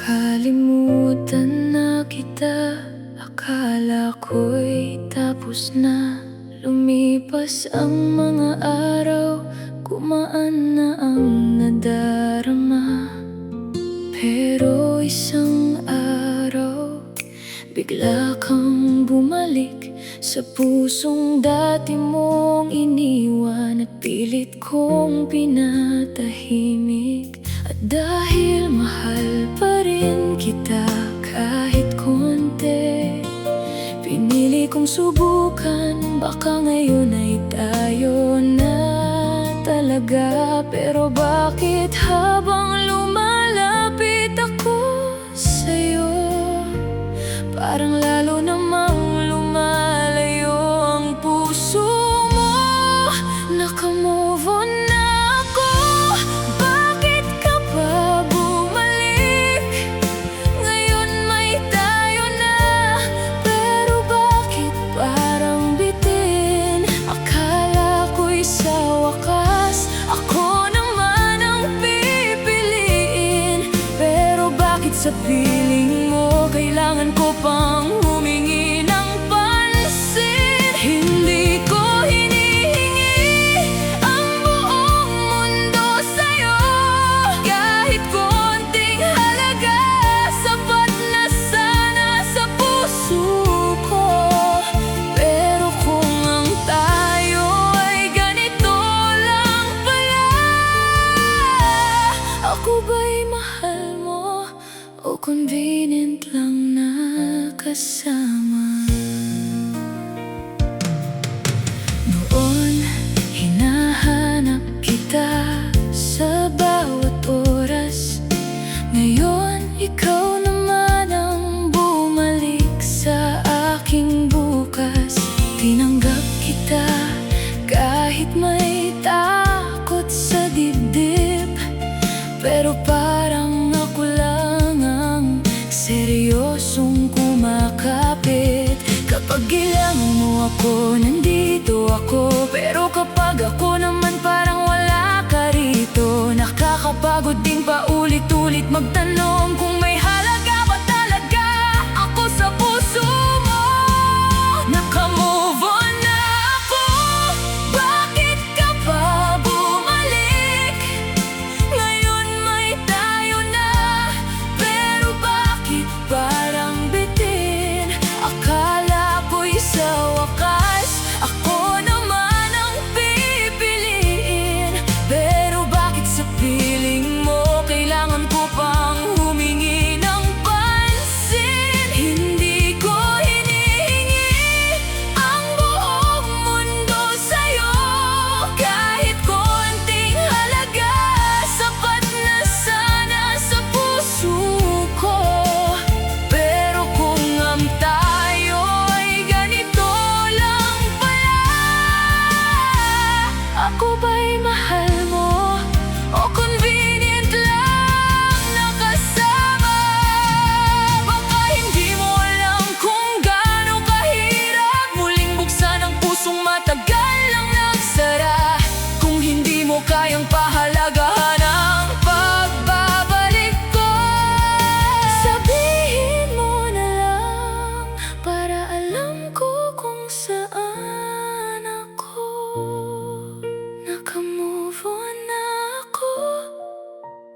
Nakalimutan na kita, akala ko'y tapos na. Lumipas ang mga araw, gumaan na ang nadarama. Pero isang araw, bigla kang bumalik sa pusong dati mong iniwan. At pilit kong pinatahimik. At dahil mahal pa rin kita kahit konti, pinili kong subukan, baka ngayon ay tayo na talaga. Pero bakit habang lumalapit ako sa'yo, parang lalo namang lumalayo ang puso mo? Nakamove on na ako, bakit ka pa bumalik? Ngayon may tayo na, pero bakit parang bitin? Akala ko'y sa wakas ako naman ang pipiliin. Pero bakit sa piling mo kailangan ko pang humingi ng pansin? Hindi ko hinihingi ang buong mundo sa'yo, kahit konting halaga sapat na sana sa puso ko. Pero kung ang tayo ay ganito lang pala, ako ba'y mahal mo o convenient lang na kasama? Noon, hinahanap kita sa bawat oras. Ngayon, ikaw naman ang bumalik sa aking bukas. Tinanggap kita kahit may takot sa dibdib. Pero parang ako lang ang seryosong kumakapit. Kapag kailangan mo ako, nandito ako. Pero kapag ako naman parang wala ka rito. Nakakapagod din paulit-ulit magtanong kung may halaga ba talaga ako sa puso mo. Nakamove on na ako, bakit ka pa bumalik? Ngayon may tayo na, pero bakit parang bitin? Akala ko'y sa wakas ako naman ang pipiliin. Pero bakit sa piling mo kailangan ko pang humingi ng pansin? Hindi ko hinihingi ang buong mundo sa'yo, kahit konting halaga sapat na sana sa puso ko. Pero kung ang tayo ay ganito lang pala, ako ba'y mahal mo o convenient lang na kasama? Baka hindi mo alam kung gaano kahirap muling buksan ang pusong matagal lang nagsara. Kung hindi mo kayang pahalagahan ang pagbabalik ko, sabihin mo na lang para alam ko kung saan ako. Nakamove on na ako,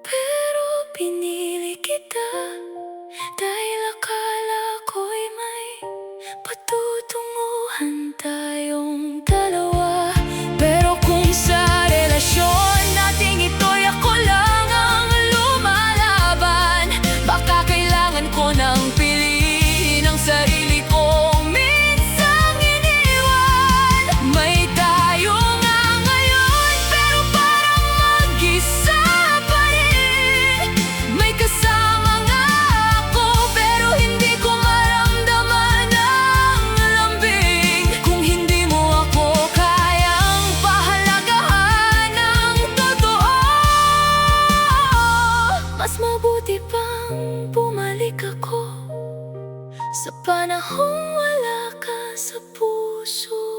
pero pinili kita dahil akala ko'y may patutunguhan tayong dalawa. Pero kung sa relasyon nating ito'y ako lang ang lumalaban, baka kailangan ko nang piliin ang sarili kong minsang iniwan. May tayo nga ngayon, pero parang mag-isa pa rin. May kasama nga ako, pero hindi ko maramdaman ang lambing. Kung hindi mo ako kayang pahalagahan ng totoo, mas mabuti pang bumalik ako sa panahong wala ka sa puso.